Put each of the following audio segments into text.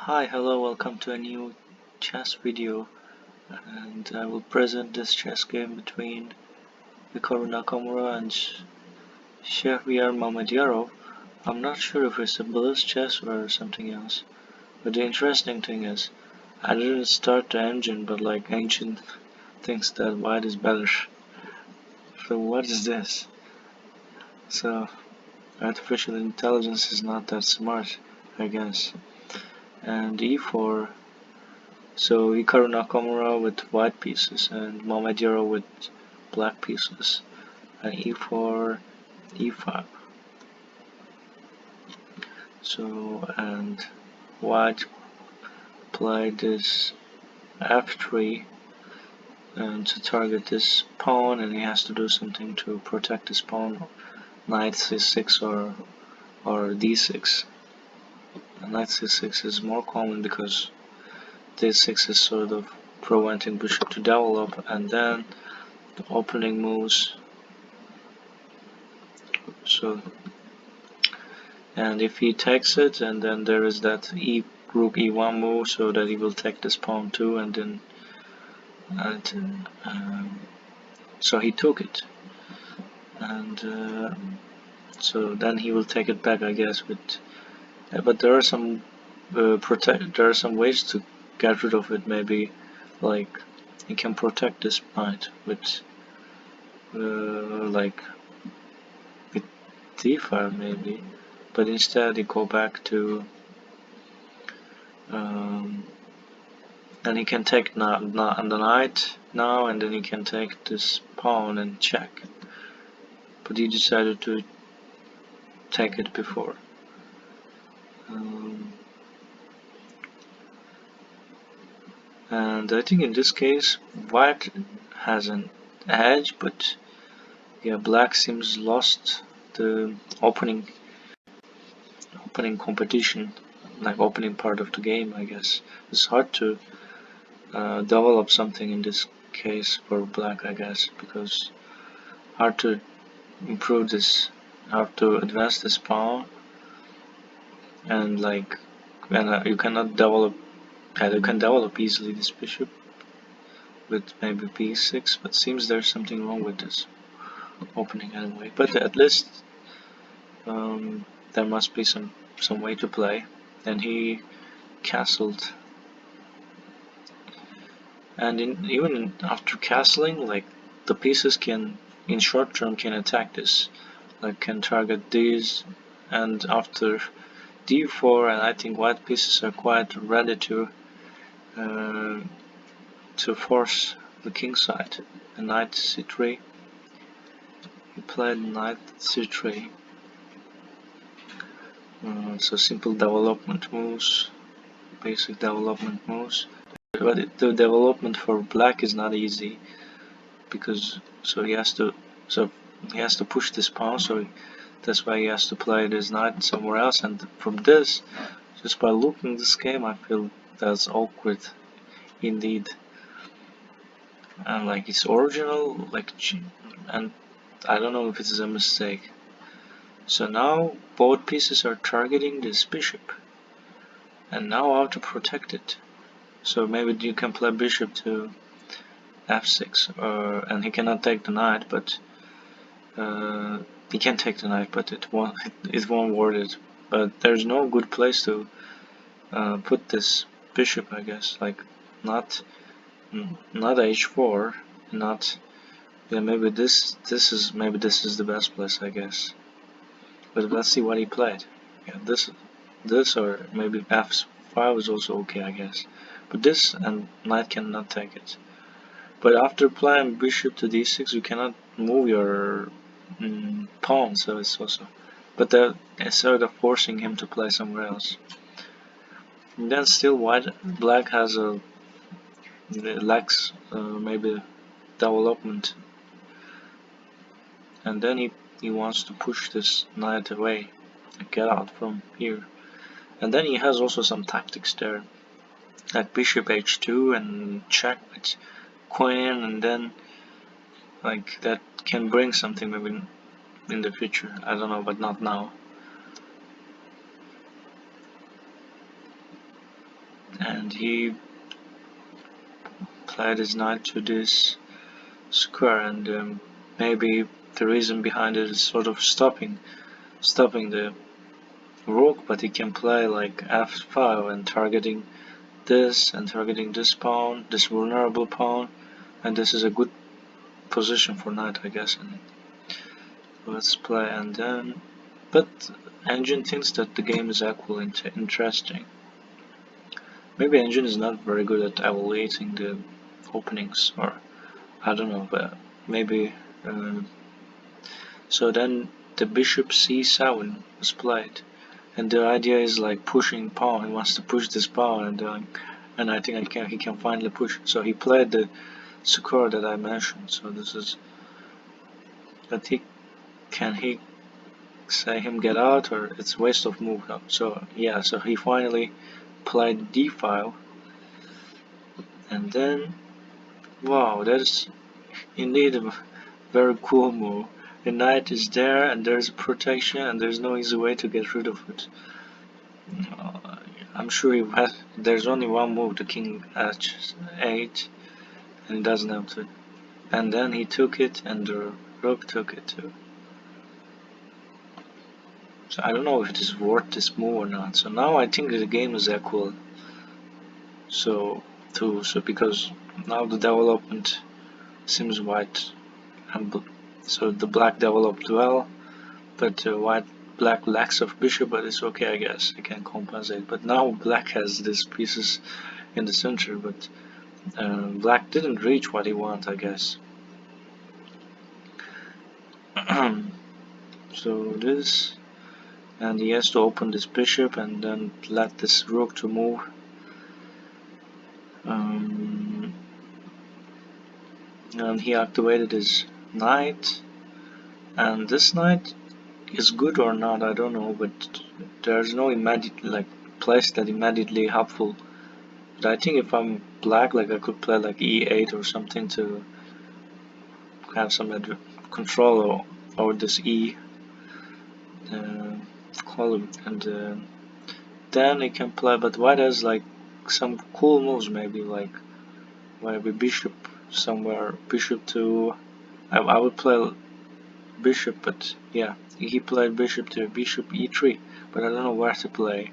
Hi, hello, welcome to a new chess video, and I will present this chess game between Hikaru Nakamura and Shahryar Mamedyarov. I'm not sure if it's a Blitz chess or something else, but the interesting thing is, I didn't start the engine, but like ancient thinks that white is better. So what is this? So artificial intelligence is not that smart, I guess. And e4. So Hikaru Nakamura with white pieces and Mamedyarov with black pieces. And e4, e5. So and white played this f3 and to target this pawn, and he has to do something to protect this pawn. Knight c6 or d6. Knight c6 is more common because d6 is sort of preventing bishop to develop, and then the opening moves. So, and if he takes it, and then there is that rook e1 move, so that he will take this pawn too, and then so he took it, and so then he will take it back, I guess. But there are some there are some ways to get rid of it. Maybe like he can protect this knight with like with d5 maybe, but instead he go back to and he can take the knight now, and then he can take this pawn and check. But he decided to take it before. And I think in this case white has an edge, but yeah, black seems lost the opening competition, like opening part of the game, I guess. It's hard to develop something in this case for black, I guess, because hard to improve this, hard to advance this pawn, and like you cannot develop. You can develop easily this bishop with maybe b6, but seems there's something wrong with this opening anyway. But at least there must be some way to play. And he castled, and even after castling, like the pieces can in short term can attack this, like can target these, and after d4, and I think white pieces are quite ready to force the king side. And knight c3. He played knight c3. So simple development moves, basic development moves. But the development for black is not easy, because he has to push this pawn. So that's why he has to play this knight somewhere else. And from this, just by looking this game, I feel that's awkward indeed. And like it's original, and I don't know if it's a mistake. So now both pieces are targeting this bishop, and now how to protect it. So maybe you can play bishop to f6, and he cannot take the knight, but he can take the knight, but it won't worth it. But there's no good place to put this bishop, I guess. Like not h4, not maybe this is the best place, I guess. But let's see what he played. Yeah, this or maybe f5 is also okay, I guess. But this and knight cannot take it. But after playing bishop to d6, you cannot move your pawn, so it's also. But that is sort of forcing him to play somewhere else. And then still black has lacks maybe development, and then he wants to push this knight away, get out from here. And then he has also some tactics there, like bishop h2 and check with queen, and then like that can bring something maybe in the future. I don't know, but not now. and he played his knight to this square, and maybe the reason behind it is sort of stopping the rook, but he can play like f5 and targeting this pawn, this vulnerable pawn, and this is a good position for knight, I guess. And let's play, and then, but Engine thinks that the game is equal interesting. Maybe Engine is not very good at evaluating the openings, or I don't know, but maybe. So then the bishop c7 was played, and the idea is like pushing pawn. He wants to push this pawn, and I think he can finally push. So he played the square that I mentioned. So this is that can he say him get out, or it's waste of move now. So yeah, so he finally played d5, and then wow, that is indeed a very cool move. The knight is there, and there's protection, and there's no easy way to get rid of it. I'm sure there's only one move, the king h8, and he doesn't have to. And then he took it, and the rook took it too. So I don't know if it is worth this move or not. So now I think the game is equal. So because now the development seems white, and so the black developed well, but black lacks of bishop, but it's okay, I guess. I can compensate. But now black has these pieces in the center, but black didn't reach what he wanted, I guess. So this, and he has to open this bishop and then let this rook to move. And he activated his knight, and this knight is good or not, I don't know, but there's no immediate place that immediately helpful. But I think if I'm black, I could play like e8 or something to have some control over this e column, and then he can play. But white has some cool moves, maybe bishop somewhere, bishop to. I would play bishop, but yeah, he played bishop to bishop e3, but I don't know where to play.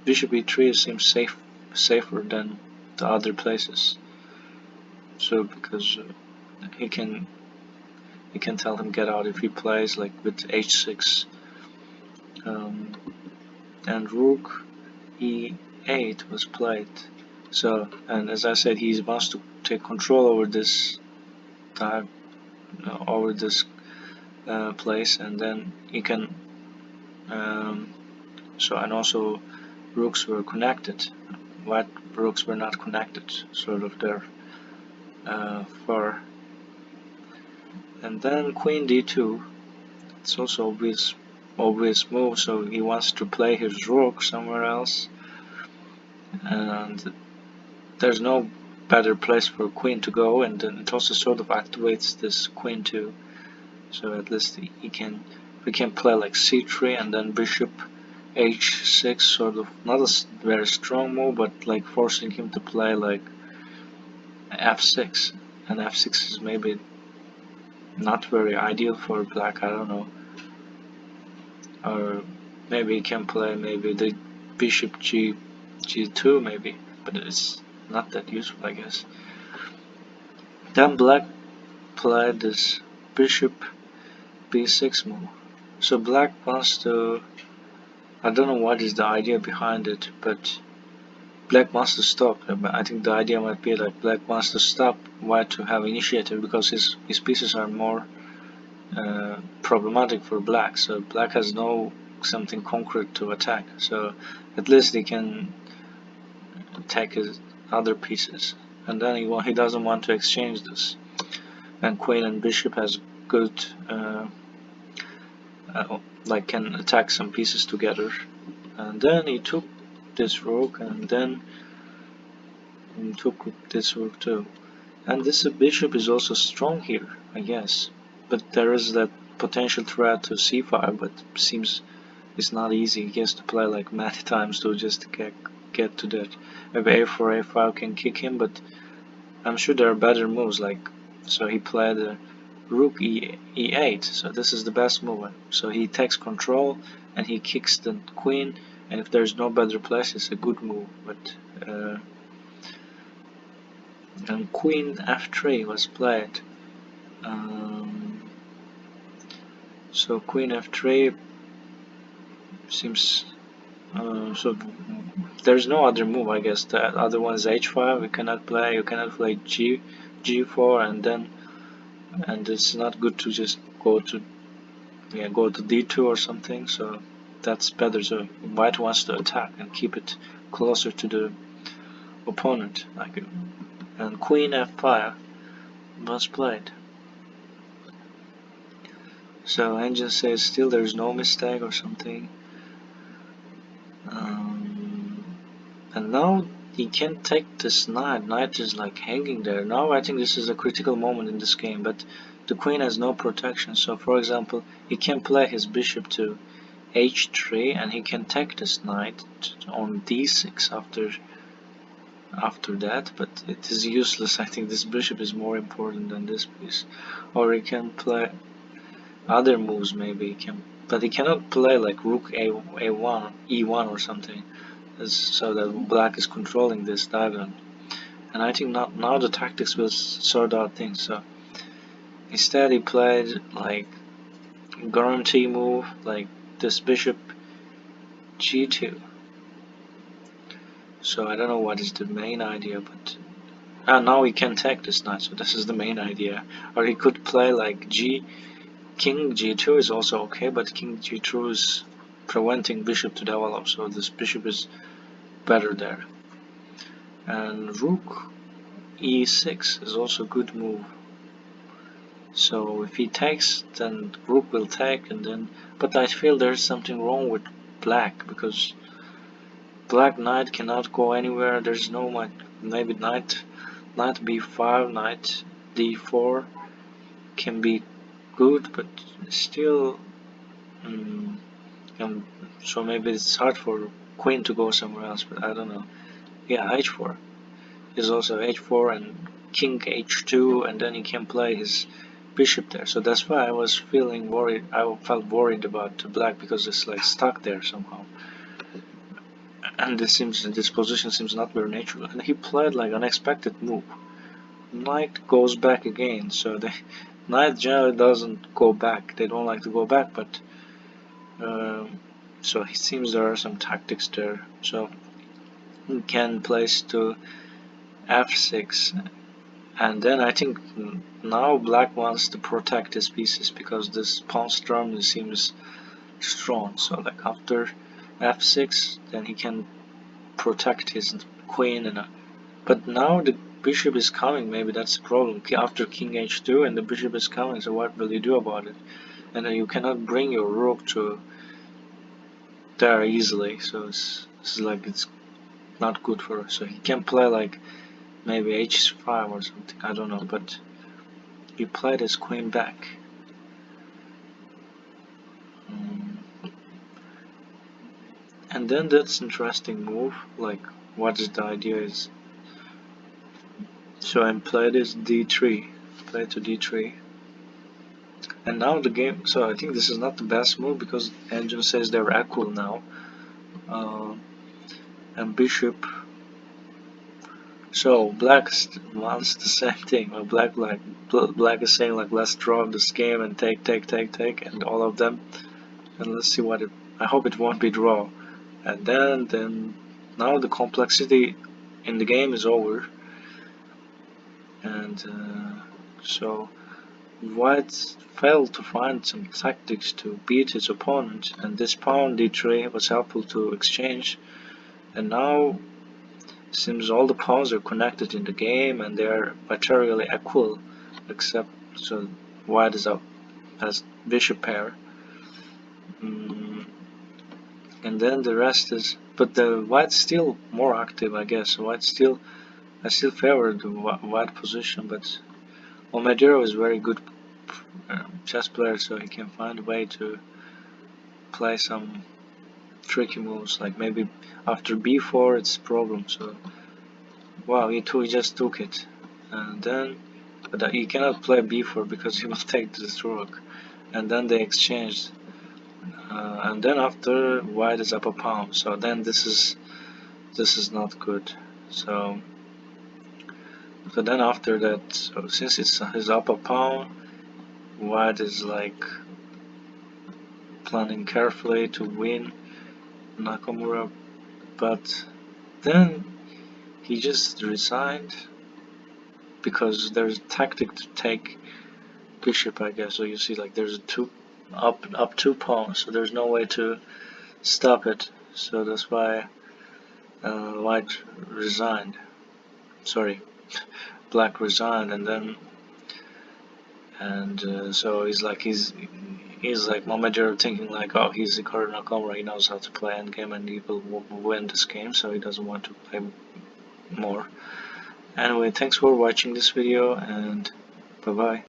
Bishop e3 seems safer than the other places. So because he can tell him get out if he plays with h6, and rook e8 was played. So, and as I said, he wants to take control over this time, over this place, and then he can. So, and also rooks were connected. White rooks were not connected, sort of there. And then queen d2. It's also obvious move. So he wants to play his rook somewhere else, and there's no better place for queen to go. And then it also sort of activates this queen too. So at least we can play like c3 and then bishop h6, sort of not a very strong move, but forcing him to play f6, and f6 is maybe not very ideal for black, I don't know. Or maybe he can play maybe the bishop g2 maybe, but it's not that useful, I guess. Then black played this bishop b6 move. So black wants to, I don't know what is the idea behind it, but black wants to stop. I think the idea might be black wants to stop white to have initiative, because his pieces are more problematic for black. So black has no something concrete to attack. So at least he can attack his other pieces, and then he doesn't want to exchange this. And queen and bishop has good can attack some pieces together. And then he took this rook, and then he took this rook too. And this bishop is also strong here, I guess. But there is that potential threat to c5, but seems it's not easy. He has to play many times to just get to that. Maybe a4, a5 can kick him, but I'm sure there are better moves. Like, so he played rook e8, so this is the best move. So he takes control and he kicks the queen, and if there's no better place, it's a good move. But and queen f3 was played. So queen f3 seems so there's no other move, I guess. The other one is h5. You cannot play g4, and it's not good to just go to d2 or something. So that's better. So white wants to attack and keep it closer to the opponent, and queen f5 was played. So engine says still there's no mistake or something. And now he can't take this knight. Knight is like hanging there. Now I think this is a critical moment in this game, but the queen has no protection. So for example, he can play his bishop to h3, and he can take this knight on d6 after that, but it is useless. I think this bishop is more important than this piece. Or he can play other moves, maybe he can, but he cannot play like rook a1, e1 or something, so that black is controlling this diagonal. And I think now the tactics will sort out things. So instead he played like guarantee move, like this bishop g2. So I don't know what is the main idea, but now he can take this knight, so this is the main idea. Or he could play like king g2 is also okay, but king g2 is preventing bishop to develop, so this bishop is better there. And rook e6 is also a good move. So if he takes, then rook will take, and then, but I feel there's something wrong with black, because black knight cannot go anywhere. There's no much. Maybe knight b5, knight d4 can be good, but still, so maybe it's hard for queen to go somewhere else. But I don't know. Yeah, h4 is also h4, and king h2, and then he can play his bishop there. So that's why I was feeling worried. I felt worried about black, because it's like stuck there somehow. And this position seems not very natural. And he played like unexpected move. Knight goes back again. So the knight generally doesn't go back. They don't like to go back, but so it seems there are some tactics there. So he can place to f6, and then I think now black wants to protect his pieces, because this pawn storm seems strong. So like after f6, then he can protect his queen, but now the bishop is coming. Maybe that's the problem. After king h2 and the bishop is coming, so what will you do about it? And you cannot bring your rook to there easily, so it's like it's not good for us. So he can play like maybe h5 or something, I don't know, but he played his queen back. And then that's interesting move, like what is the idea is. So I played this d3, play to d3. And now the game, so I think this is not the best move, because engine says they're equal now. And bishop. So black wants the same thing. Well, black is saying like, let's draw this game and take, and all of them. And let's see what it. I hope it won't be draw. And then now the complexity in the game is over. And so white failed to find some tactics to beat his opponent, and this pawn d3 was helpful to exchange. And now seems all the pawns are connected in the game, and they are materially equal, except so white is up as bishop pair. And then the rest is, but the white's still more active, I guess. I still favor the white position, but Omedero is very good chess player, so he can find a way to play some tricky moves, like maybe after b4 it's a problem. So wow, he just took it, and then but he cannot play b4 because he will take this rook, and then they exchanged, and then after white is up a pawn. So then this is not good. So then after that, so since it's his up a pawn, white is like planning carefully to win Nakamura, but then he just resigned because there's a tactic to take bishop, I guess. So you see, like there's up two pawns, so there's no way to stop it. So that's why white resigned. Sorry, black resigned, and then so he's like Mohammed thinking like, oh, he's Hikaru Nakamura, he knows how to play endgame and he will win this game, so he doesn't want to play more. Anyway, thanks for watching this video, and bye bye.